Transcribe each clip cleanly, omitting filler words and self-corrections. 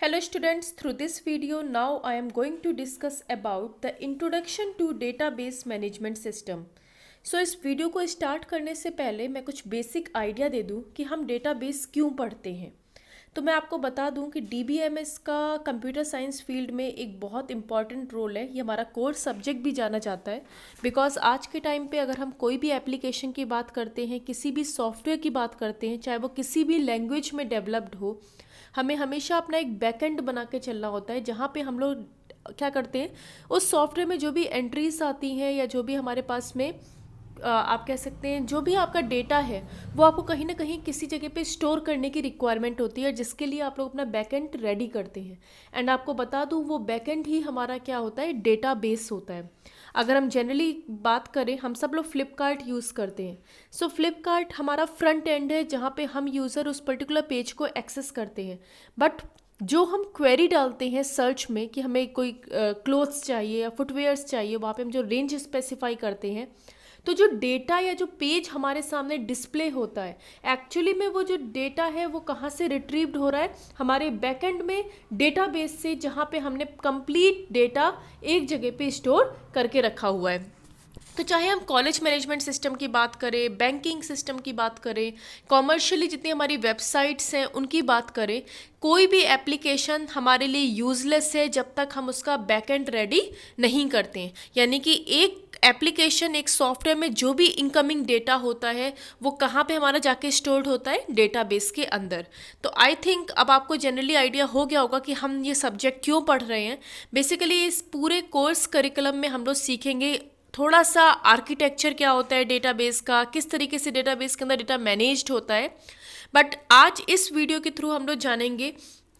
Hello students, through this video now I am going to discuss about the introduction to database management system. So इस video को start करने से पहले मैं कुछ बेसिक आइडिया दे दूं कि हम डेटाबेस क्यों पढ़ते हैं। तो मैं आपको बता दूं कि DBMS का कंप्यूटर साइंस फील्ड में एक बहुत इंपॉर्टेंट रोल है। ये हमारा कोर सब्जेक्ट भी जाना जाता है बिकॉज आज के टाइम पे अगर हम कोई भी एप्लीकेशन की बात करते हैं, किसी भी सॉफ्टवेयर की बात करते हैं, चाहे वो किसी भी लैंग्वेज में डेवलप्ड हो, हमें हमेशा अपना एक बैकएंड बना के चलना होता है जहाँ पे हम लोग क्या करते हैं, उस सॉफ्टवेयर में जो भी एंट्रीज आती हैं या जो भी हमारे पास में आप कह सकते हैं जो भी आपका डेटा है वो आपको कहीं ना कहीं किसी जगह पे स्टोर करने की रिक्वायरमेंट होती है, जिसके लिए आप लोग अपना बैकएंड रेडी करते हैं। एंड आपको बता दूं वो बैकएंड ही हमारा क्या होता है, डेटाबेस होता है। अगर हम जनरली बात करें, हम सब लोग फ्लिपकार्ट यूज़ करते हैं। सो फ्लिपकार्ट हमारा फ्रंट एंड है जहाँ पे हम यूज़र उस पर्टिकुलर पेज को एक्सेस करते हैं। बट जो हम क्वेरी डालते हैं सर्च में कि हमें कोई क्लोथ्स चाहिए या फुटवेयर्स चाहिए, वहाँ पे हम जो रेंज स्पेसिफाई करते हैं, तो जो डेटा या जो पेज हमारे सामने डिस्प्ले होता है, एक्चुअली में वो जो डेटा है वो कहाँ से रिट्रीव्ड हो रहा है, हमारे बैकएंड में डेटाबेस से, जहाँ पे हमने कंप्लीट डेटा एक जगह पे स्टोर करके रखा हुआ है। तो चाहे हम कॉलेज मैनेजमेंट सिस्टम की बात करें, बैंकिंग सिस्टम की बात करें, कॉमर्शियली जितनी हमारी वेबसाइट्स हैं उनकी बात करें, कोई भी एप्लीकेशन हमारे लिए यूजलेस है जब तक हम उसका बैकएंड रेडी नहीं करते हैं। यानी कि एक एप्लीकेशन, एक सॉफ्टवेयर में जो भी इनकमिंग डेटा होता है वो कहाँ पे हमारा जाके स्टोर्ड होता है, डेटाबेस के अंदर। तो आई थिंक अब आपको जनरली आइडिया हो गया होगा कि हम ये सब्जेक्ट क्यों पढ़ रहे हैं। बेसिकली इस पूरे कोर्स करिकुलम में हम लोग सीखेंगे थोड़ा सा आर्किटेक्चर क्या होता है डेटाबेस का, किस तरीके से डेटाबेस के अंदर डेटा मैनेज्ड होता है। बट आज इस वीडियो के थ्रू हम लोग जानेंगे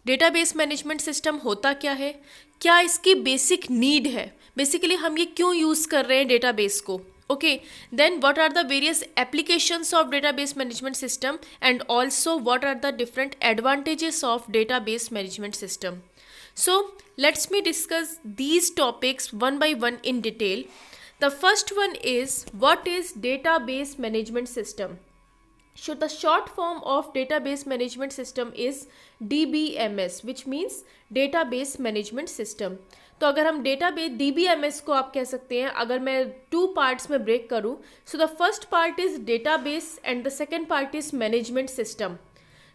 डेटाबेस मैनेजमेंट सिस्टम होता क्या है, क्या इसकी बेसिक नीड है, बेसिकली हम ये क्यों यूज़ कर रहे हैं डेटाबेस को। Okay, then what are the various applications of database management system and also what are the different advantages of database management system. So let's me discuss these topics one by one in detail. The first one is, what is database management system? So the short form of database management system is DBMS, which means database management system. तो अगर हम database DBMS को आप कह सकते हैं, अगर मैं 2 पार्ट्स में ब्रेक करूं, so the first part is database and the second part is management system.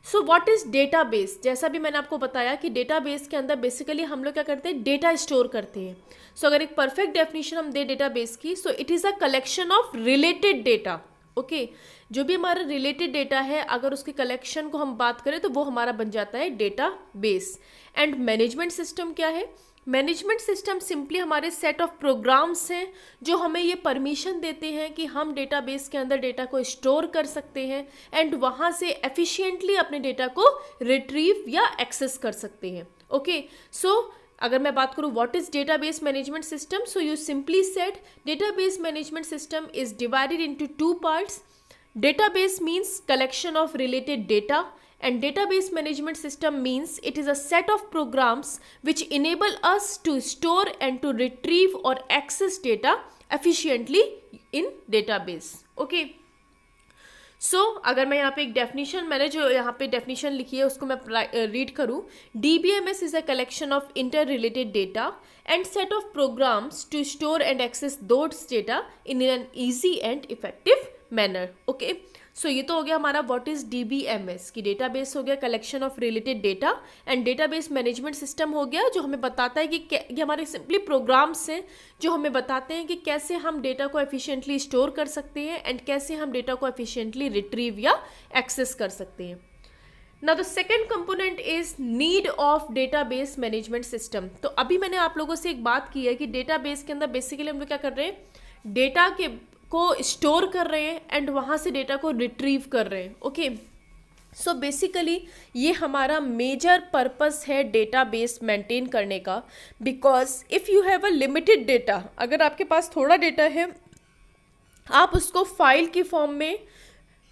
So what is database? जैसा भी मैंने आपको बताया कि डेटाबेस के अंदर बेसिकली हम लोग क्या करते हैं, डेटा स्टोर करते हैं. सो अगर एक परफेक्ट डेफिनेशन हम दे डेटाबेस की, so it is a collection of related data. Okay, जो भी हमारा रिलेटेड डेटा है, अगर उसके कलेक्शन को हम बात करें तो वो हमारा बन जाता है डेटाबेस. एंड मैनेजमेंट सिस्टम क्या है? मैनेजमेंट सिस्टम सिंपली हमारे सेट ऑफ प्रोग्राम्स हैं जो हमें ये परमिशन देते हैं कि हम डेटाबेस के अंदर डेटा को स्टोर कर सकते हैं एंड वहाँ से एफिशिएंटली अपने डेटा को रिट्रीव या एक्सेस कर सकते हैं. ओके, सो अगर मैं बात करूँ what is database management system, so you simply said database management system is divided into 2 parts. Database means collection of related data, and database management system means it is a set of programs which enable us to store and to retrieve or access data efficiently in database. Okay, so अगर मैं यहाँ पे एक definition, मैंने जो यहाँ पे definition लिखी है उसको मैं रीड करूँ, DBMS is a collection of interrelated data and set of programs to store and access those data in an easy and effective manner. Okay, सो ये तो हो गया हमारा व्हाट इज DBMS की. डेटाबेस हो गया collection of related data and database management system हो गया जो हमें बताता है कि ये हमारे सिंपली प्रोग्राम्स हैं जो हमें बताते हैं कि कैसे हम डेटा को एफिशिएंटली स्टोर कर सकते हैं एंड कैसे हम डेटा को एफिशिएंटली रिट्रीव या एक्सेस कर सकते हैं. Now the second component is need of database management system. तो अभी मैंने आप लोगों से एक बात की है कि डेटाबेस के अंदर बेसिकली हम लोग क्या कर रहे हैं, डेटा के को स्टोर कर रहे हैं एंड वहाँ से डेटा को रिट्रीव कर रहे हैं. ओके, सो बेसिकली ये हमारा मेजर पर्पस है डेटाबेस मेंटेन करने का. Because if you have a limited data, अगर आपके पास थोड़ा डेटा है, आप उसको फाइल की फॉर्म में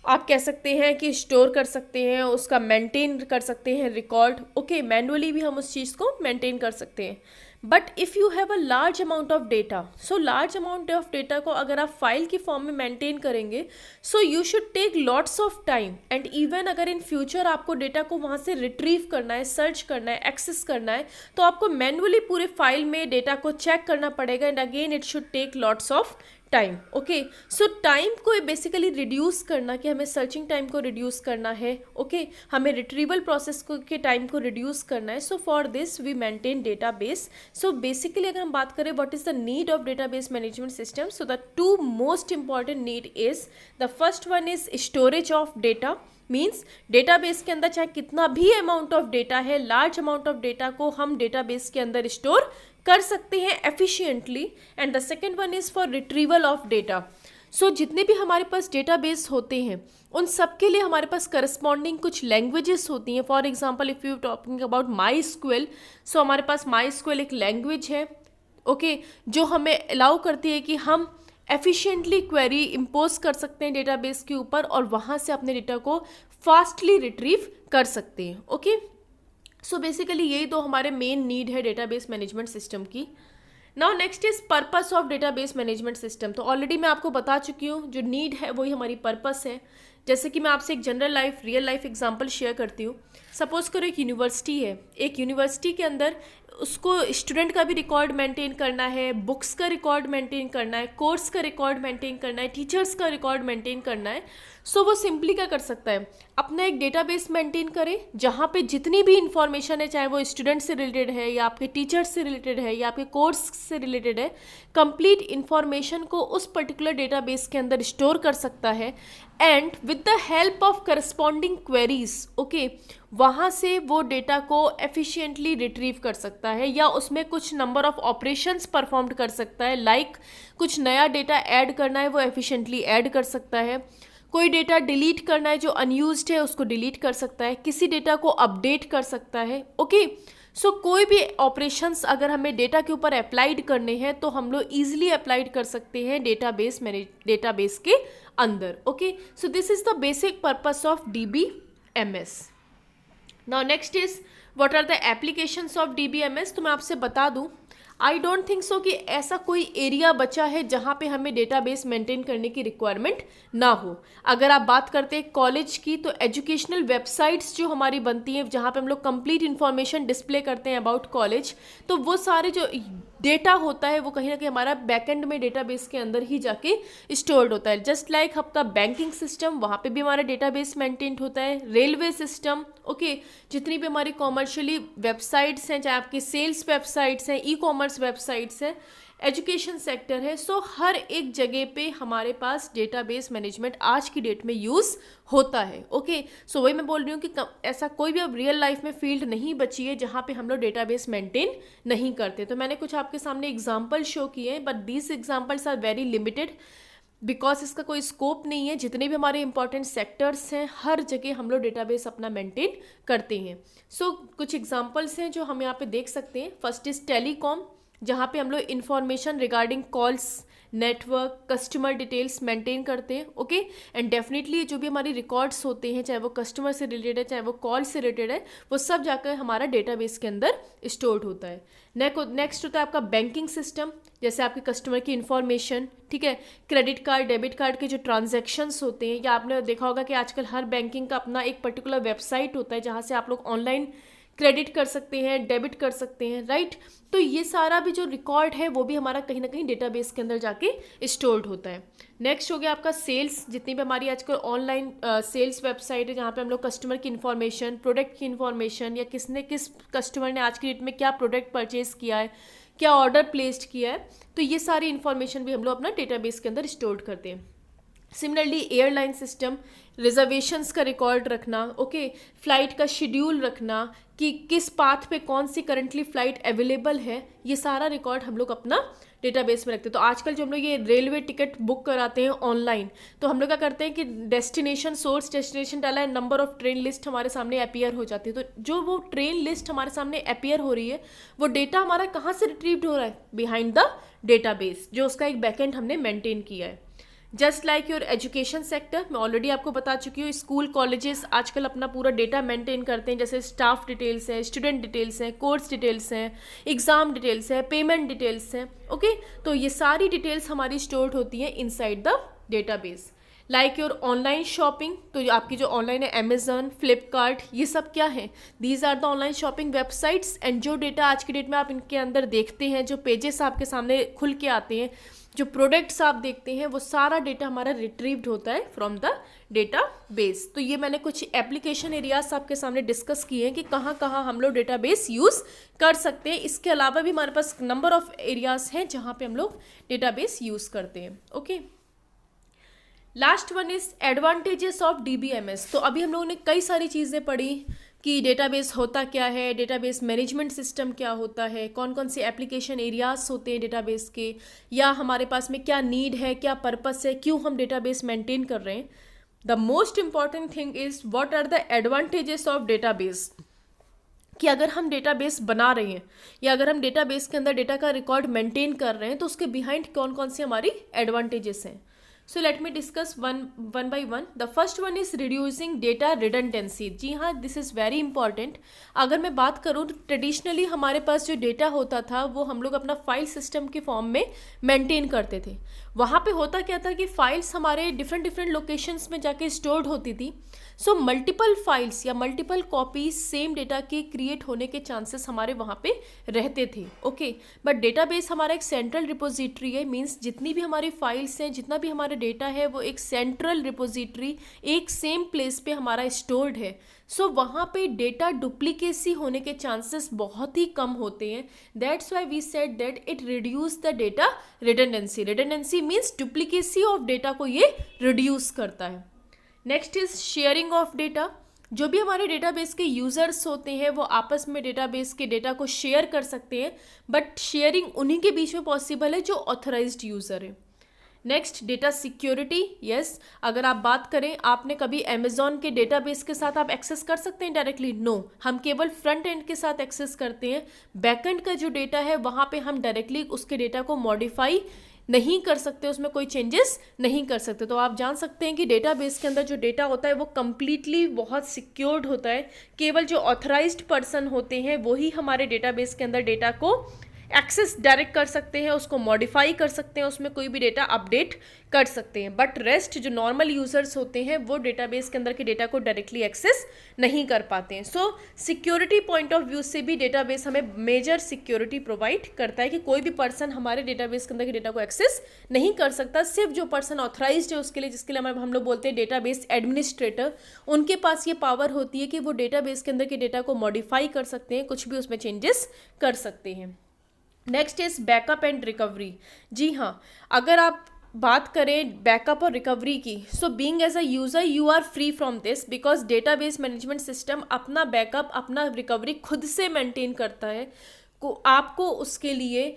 आप कह सकते हैं कि स्टोर कर सकते हैं, उसका मेंटेन कर सकते हैं रिकॉर्ड, ओके, मैनुअली भी हम उस चीज़ को मेंटेन कर सकते हैं। But if you have a large amount of data, so large amount of data को अगर आप फाइल की फॉर्म में मेंटेन करेंगे, so you should take lots of time, and even अगर इन फ्यूचर आपको डेटा को वहाँ से रिट्रीव करना है, सर्च करना है, एक्सेस करना है, तो आपको मैनुअली पूरे फाइल में डेटा को चेक करना पड़ेगा, and again it should take lots of time. Okay, so time को बेसिकली रिड्यूस करना, कि हमें सर्चिंग टाइम को रिड्यूस करना है, ओके, हमें रिट्रीवल प्रोसेस को के टाइम को रिड्यूस करना है। So for this we maintain database. So basically अगर हम बात करें what is the need of database management system, so the two most important need is, the first one is storage of data, means database के अंदर चाहे कितना भी amount of data है, लार्ज अमाउंट ऑफ डेटा को हम database के अंदर स्टोर कर सकते हैं efficiently. And the second one is for retrieval of data. So जितने भी हमारे पास डेटाबेस होते हैं उन सब के लिए हमारे पास करस्पॉन्डिंग कुछ लैंग्वेजेस होती हैं। For example if you talking about my SQL, so हमारे पास माई स्क्वेल एक लैंग्वेज है, ओके, जो हमें अलाउ करती है कि हम एफिशिएंटली क्वेरी इम्पोज कर सकते हैं डेटाबेस के ऊपर, और वहाँ से अपने डेटा को फास्टली रिट्रीव कर सकते हैं। ओके, सो बेसिकली यही तो हमारे मेन नीड है डेटाबेस मैनेजमेंट सिस्टम की। Now next is purpose of database management system. तो ऑलरेडी मैं आपको बता चुकी हूँ, जो नीड है वही हमारी पर्पस है। जैसे कि मैं आपसे एक general life, real life example share करती हूँ। सपोज करो एक यूनिवर्सिटी है, एक यूनिवर्सिटी के अंदर उसको स्टूडेंट का भी रिकॉर्ड मेंटेन करना है, बुक्स का रिकॉर्ड मेंटेन करना है, कोर्स का रिकॉर्ड मेंटेन करना है, टीचर्स का रिकॉर्ड मेंटेन करना है। सो वो सिंपली क्या कर सकता है, अपना एक डेटाबेस मेंटेन करे जहाँ पे जितनी भी इंफॉर्मेशन है, चाहे वो स्टूडेंट से रिलेटेड है या आपके टीचर्स से रिलेटेड है या आपके कोर्स से रिलेटेड है, कंप्लीट इंफॉर्मेशन को उस पर्टिकुलर डेटाबेस के अंदर स्टोर कर सकता है। And with the help of corresponding queries, okay, वहाँ से वो डेटा को एफिशिएंटली रिट्रीव कर सकता है, या उसमें कुछ नंबर ऑफ ऑपरेशंस परफॉर्म कर सकता है। लाइक कुछ नया डेटा ऐड करना है, वो एफिशिएंटली ऐड कर सकता है। कोई डेटा डिलीट करना है जो अनयूज्ड है, उसको डिलीट कर सकता है। किसी डेटा को अपडेट कर सकता है। ओके, सो कोई भी ऑपरेशंस अगर हमें डेटा के ऊपर अप्लाइड करने हैं तो हम लोग ईजिली अप्लाइड कर सकते हैं डेटाबेस के अंदर। Okay, so this is the basic purpose of DBMS। Now next is what are the applications of DBMS। तो मैं आपसे बता दूं, आई डोंट थिंक सो कि ऐसा कोई एरिया बचा है जहाँ पे हमें डेटाबेस मेंटेन करने की रिक्वायरमेंट ना हो। अगर आप बात करते हैं कॉलेज की, तो एजुकेशनल वेबसाइट्स जो हमारी बनती हैं जहाँ पे हम लोग कंप्लीट इन्फॉर्मेशन डिस्प्ले करते हैं अबाउट कॉलेज, तो वो सारे जो डेटा होता है वो कहीं ना कहीं हमारा बैकएंड में डेटाबेस के अंदर ही जाके स्टोर्ड होता है। जस्ट लाइक आपका बैंकिंग सिस्टम, वहाँ पे भी हमारा डेटाबेस मेंटेन होता है। रेलवे सिस्टम, ओके, जितनी भी हमारी कॉमर्शियली वेबसाइट्स हैं, चाहे आपकी सेल्स वेबसाइट्स हैं, ई-कॉमर्स वेबसाइट्स हैं, एजुकेशन सेक्टर है, सो हर एक जगह पे हमारे पास डेटाबेस मैनेजमेंट आज की डेट में यूज़ होता है। ओके, सो वही मैं बोल रही हूँ कि ऐसा कोई भी अब रियल लाइफ में फील्ड नहीं बची है जहाँ पे हम लोग डेटाबेस मेंटेन नहीं करते। तो मैंने कुछ आपके सामने एग्जांपल शो किए हैं, but these examples are very limited because इसका कोई स्कोप नहीं है। जितने भी हमारे इंपॉर्टेंट सेक्टर्स हैं, हर जगह हम लोग डेटाबेस अपना मेंटेन करते हैं। सो कुछ एग्जांपल्स हैं जो हम यहाँ पे देख सकते हैं। फर्स्ट इज टेलीकॉम, जहाँ पे हम लोग information regarding calls, network, customer details maintain करते हैं। ओके, एंड डेफिनेटली जो भी हमारी रिकॉर्ड्स होते हैं, चाहे वो कस्टमर से रिलेटेड है, चाहे वो कॉल से रिलेटेड है, वो सब जाकर हमारा डेटाबेस के अंदर स्टोर्ड होता है। नेक्स्ट होता है आपका बैंकिंग सिस्टम, जैसे आपके कस्टमर की इन्फॉर्मेशन, ठीक है, क्रेडिट कार्ड, डेबिट कार्ड के जो ट्रांजैक्शंस होते हैं, या आपने देखा होगा कि आजकल हर बैंकिंग का अपना एक पर्टिकुलर वेबसाइट होता है जहाँ से आप लोग ऑनलाइन क्रेडिट कर सकते हैं, डेबिट कर सकते हैं, राइट। तो ये सारा भी जो रिकॉर्ड है वो भी हमारा कहीं ना कहीं डेटाबेस के अंदर जाके स्टोर्ड होता है। नेक्स्ट हो गया आपका सेल्स, जितनी भी हमारी आजकल ऑनलाइन सेल्स वेबसाइट है जहाँ पे हम लोग कस्टमर की इन्फॉर्मेशन, प्रोडक्ट की इन्फॉर्मेशन, या किस कस्टमर ने आज की डेट में क्या प्रोडक्ट परचेज किया है, क्या ऑर्डर प्लेस्ड किया है, तो ये सारी इन्फॉर्मेशन भी हम लोग अपना डेटाबेस के अंदर स्टोर करते हैं। सिमिलरली एयरलाइन सिस्टम, रिजर्वेशंस का रिकॉर्ड रखना, ओके, फ्लाइट का शेड्यूल रखना कि किस पाथ पे कौन सी करंटली फ़्लाइट अवेलेबल है, ये सारा रिकॉर्ड हम लोग अपना डेटाबेस में रखते हैं। तो आजकल जो हम लोग ये रेलवे टिकट बुक कराते हैं ऑनलाइन, तो हम लोग क्या करते हैं कि डेस्टिनेशन, सोर्स डेस्टिनेशन डाला है, नंबर ऑफ ट्रेन लिस्ट हमारे सामने अपीयर हो जाती है। तो जो वो ट्रेन लिस्ट हमारे सामने अपीयर हो रही है, वो डेटा हमारा कहाँ से रिट्रीव्ड हो रहा है, बिहाइंड द डेटाबेस, जो उसका एक बैकएंड हमने मेंटेन किया है। Just like your education sector, मैं ऑलरेडी आपको बता चुकी हूँ, स्कूल कॉलेजेस आजकल अपना पूरा डेटा मेंटेन करते हैं, जैसे स्टाफ डिटेल्स है, स्टूडेंट डिटेल्स हैं, कोर्स डिटेल्स हैं, एग्ज़ाम डिटेल्स है, पेमेंट डिटेल्स हैं। ओके, तो ये सारी डिटेल्स हमारी स्टोर्ड होती हैं inside the database. Like your online shopping, तो आपकी जो ऑनलाइन है अमेजन, फ्लिपकार्ट, ये सब क्या है, these are the online shopping websites. And जो डेटा आज की डेट में आप इनके अंदर देखते हैं, जो पेजेस आपके सामने खुल के आते हैं, जो प्रोडक्ट्स आप देखते हैं, वो सारा डेटा हमारा रिट्रीव्ड होता है फ्रॉम द डेटा बेस। तो ये मैंने कुछ एप्लीकेशन एरियाज आपके सामने डिस्कस किए हैं कि कहाँ कहाँ हम लोग डेटा बेस यूज़ कर सकते हैं। इसके अलावा भी हमारे पास नंबर ऑफ एरियाज हैं जहाँ पे हम लोग डेटा बेस यूज़ करते हैं। Okay, last one is advantages of DBMS। तो अभी हम लोगों ने कई सारी चीज़ें पढ़ी कि डेटाबेस होता क्या है, डेटाबेस मैनेजमेंट सिस्टम क्या होता है, कौन कौन से एप्लीकेशन एरियाज होते हैं डेटाबेस के, या हमारे पास में क्या नीड है, क्या पर्पस है, क्यों हम डेटाबेस मेंटेन कर रहे हैं। The most important thing is what are the advantages of database, कि अगर हम डेटाबेस बना रहे हैं या अगर हम डेटाबेस के अंदर डेटा का रिकॉर्ड मेंटेन कर रहे हैं तो उसके बिहाइंड कौन कौन सी हमारी एडवांटेजेस हैं। So let me discuss one by one. The first one is reducing data redundancy. जी हाँ, this is very important. अगर मैं बात करूँ तो ट्रेडिशनली हमारे पास जो डेटा होता था वो हम लोग अपना फाइल सिस्टम के फॉर्म में मेंटेन करते थे। वहाँ पे होता क्या था कि फाइल्स हमारे डिफरेंट लोकेशंस में जाके स्टोर्ड होती थी। सो मल्टीपल फाइल्स या मल्टीपल कॉपीज सेम डेटा के क्रिएट होने के चांसेस हमारे वहाँ पे रहते थे। ओके, बट डेटाबेस हमारा एक सेंट्रल रिपोजिटरी है, मीन्स जितनी भी हमारी फाइल्स हैं, जितना भी हमारा डेटा है, वो एक सेंट्रल रिपोजिटरी एक सेम प्लेस पे हमारा स्टोर्ड है। सो वहाँ पे डेटा डुप्लीकेसी होने के चांसेस बहुत ही कम होते हैं। That's why we said that it reduce the data redundancy. Redundancy means duplicacy of data को ये रिड्यूस करता है। Next is sharing of data. जो भी हमारे डेटाबेस के यूज़र्स होते हैं वो आपस में डेटाबेस के डेटा को शेयर कर सकते हैं, बट शेयरिंग उन्हीं के बीच में पॉसिबल है जो ऑथराइज्ड यूज़र है। Next, data security. यस, अगर आप बात करें, आपने कभी अमेजॉन के डेटाबेस के साथ आप एक्सेस कर सकते हैं डायरेक्टली? नो, हम केवल फ्रंट एंड के साथ एक्सेस करते हैं। बैक एंड का जो डेटा है वहाँ पे हम डायरेक्टली उसके डेटा को मॉडिफाई नहीं कर सकते, उसमें कोई चेंजेस नहीं कर सकते। तो आप जान सकते हैं कि डेटाबेस के अंदर जो डेटा होता है वो कम्प्लीटली बहुत सिक्योर्ड होता है। केवल जो ऑथराइज्ड पर्सन होते हैं वही हमारे डेटाबेस के अंदर डेटा को एक्सेस डायरेक्ट कर सकते हैं, उसको मॉडिफाई कर सकते हैं, उसमें कोई भी डेटा अपडेट कर सकते हैं। बट रेस्ट जो नॉर्मल यूजर्स होते हैं वो डेटाबेस के अंदर के डेटा को डायरेक्टली एक्सेस नहीं कर पाते हैं। सो सिक्योरिटी पॉइंट ऑफ व्यू से भी डेटाबेस हमें मेजर सिक्योरिटी प्रोवाइड करता है कि कोई भी पर्सन हमारे डेटाबेस के अंदर के डेटा को एक्सेस नहीं कर सकता। सिर्फ जो पर्सन ऑथराइज्ड है उसके लिए, जिसके लिए हम लोग बोलते हैं डेटाबेस एडमिनिस्ट्रेटर, उनके पास ये पावर होती है कि वो डेटाबेस के अंदर के डेटा को मॉडिफाई कर सकते हैं, कुछ भी उसमें चेंजेस कर सकते हैं। Next is backup and recovery. जी हाँ, अगर आप बात करें बैकअप और रिकवरी की, so being as a user you are free from this, because database management system अपना बैकअप, अपना रिकवरी खुद से मेंटेन करता है। आपको उसके लिए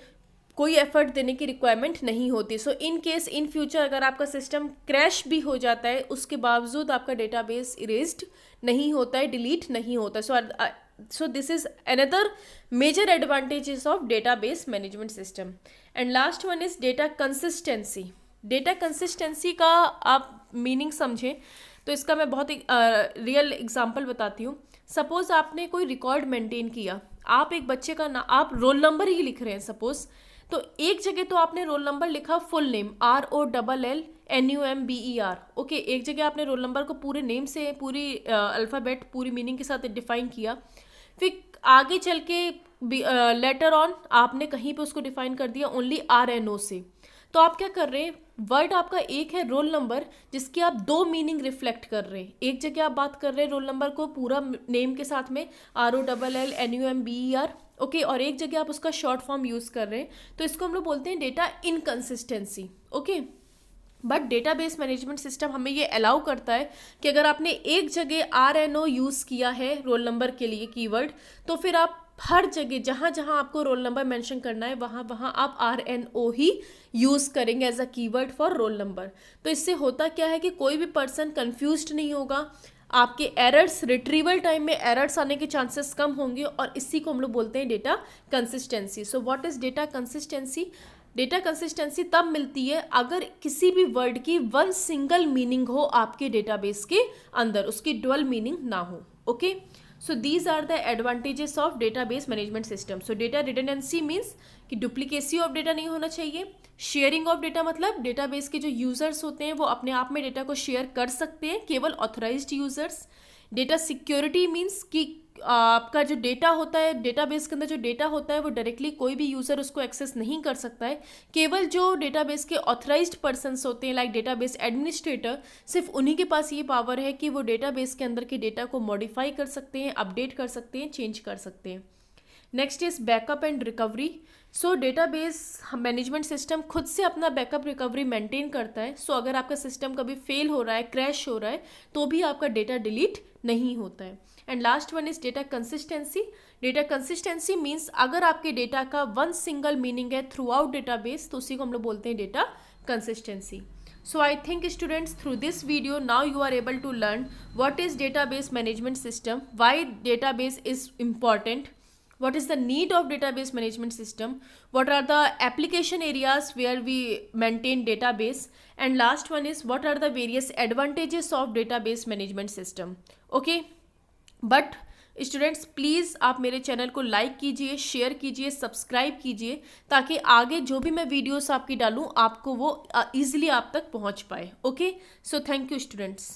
कोई एफर्ट देने की रिक्वायरमेंट नहीं होती। सो इन केस इन फ्यूचर अगर आपका सिस्टम क्रैश भी हो जाता है, उसके बावजूद आपका डेटाबेस इरेज्ड नहीं होता है, डिलीट नहीं होता। So this is another major advantages of database management system. And last one is data consistency. Data consistency का आप मीनिंग समझें तो इसका मैं बहुत ही रियल एग्जांपल बताती हूँ। सपोज आपने कोई रिकॉर्ड मेंटेन किया, आप एक बच्चे का ना आप रोल नंबर ही लिख रहे हैं सपोज, तो एक जगह तो आपने रोल नंबर लिखा फुल नेम ROLLNUMBER। ओके, एक जगह आपने रोल नंबर को पूरे नेम से, पूरी अल्फ़ाबेट, पूरी मीनिंग के साथ डिफाइन किया। फिर आगे चल के लेटर ऑन आपने कहीं पे उसको डिफाइन कर दिया ओनली RNO से। तो आप क्या कर रहे हैं, वर्ड आपका एक है रोल नंबर, जिसकी आप दो मीनिंग रिफ्लेक्ट कर रहे हैं। एक जगह आप बात कर रहे हैं रोल नंबर को पूरा नेम के साथ में ROLLNUMBER, ओके, और एक जगह आप उसका शॉर्ट फॉर्म यूज़ कर रहे हैं। तो इसको हम लोग बोलते हैं data inconsistency. Okay, but database management system हमें ये अलाउ करता है कि अगर आपने एक जगह RNO यूज़ किया है रोल नंबर के लिए कीवर्ड, तो फिर आप हर जगह जहाँ जहाँ आपको रोल नंबर मेंशन करना है वहाँ आप RNO ही यूज़ करेंगे as a keyword for roll number. तो इससे होता क्या है कि कोई भी पर्सन कंफ्यूज्ड नहीं होगा, आपके एरर्स, रिट्रीवल टाइम में एरर्स आने के चांसेस कम होंगे, और इसी को हम लोग बोलते हैं data consistency. So what is data consistency? Data consistency तब मिलती है अगर किसी भी वर्ड की वन सिंगल मीनिंग हो आपके डेटाबेस के अंदर, उसकी डुअल मीनिंग ना हो। Okay, so these are the advantages of database management system. So data redundancy means कि डुप्लीकेसी ऑफ डेटा नहीं होना चाहिए। शेयरिंग ऑफ डेटा मतलब डेटाबेस के जो यूजर्स होते हैं वो अपने आप में डेटा को शेयर कर सकते हैं, केवल authorised users. Data security means कि आपका जो डेटा होता है, डेटाबेस के अंदर जो डेटा होता है वो डायरेक्टली कोई भी यूज़र उसको एक्सेस नहीं कर सकता है, केवल जो डेटाबेस के ऑथराइज्ड पर्सन्स होते हैं लाइक डेटाबेस एडमिनिस्ट्रेटर, सिर्फ उन्हीं के पास ये पावर है कि वो डेटाबेस के अंदर के डेटा को मॉडिफाई कर सकते हैं, अपडेट कर सकते हैं, चेंज कर सकते हैं। Next is backup and recovery. So database management system खुद से अपना बैकअप रिकवरी मेंटेन करता है। सो अगर आपका सिस्टम कभी फेल हो रहा है, क्रैश हो रहा है, तो भी आपका डेटा डिलीट नहीं होता है। And last one is data consistency. Data consistency means अगर आपके डेटा का वन सिंगल मीनिंग है थ्रू आउट डेटाबेस, तो उसी को हम लोग बोलते हैं data consistency. So I think students, through this video now you are able to learn what is database management system, why database is important, what is the need of database management system, what are the application areas where we maintain database, and last one is what are the various advantages of database management system. Okay, but students please आप मेरे channel को like कीजिए, share कीजिए, subscribe कीजिए, ताकि आगे जो भी मैं वीडियोस आपकी डालूँ आपको वो ईजिली आप तक पहुँच पाए। Okay, so thank you students.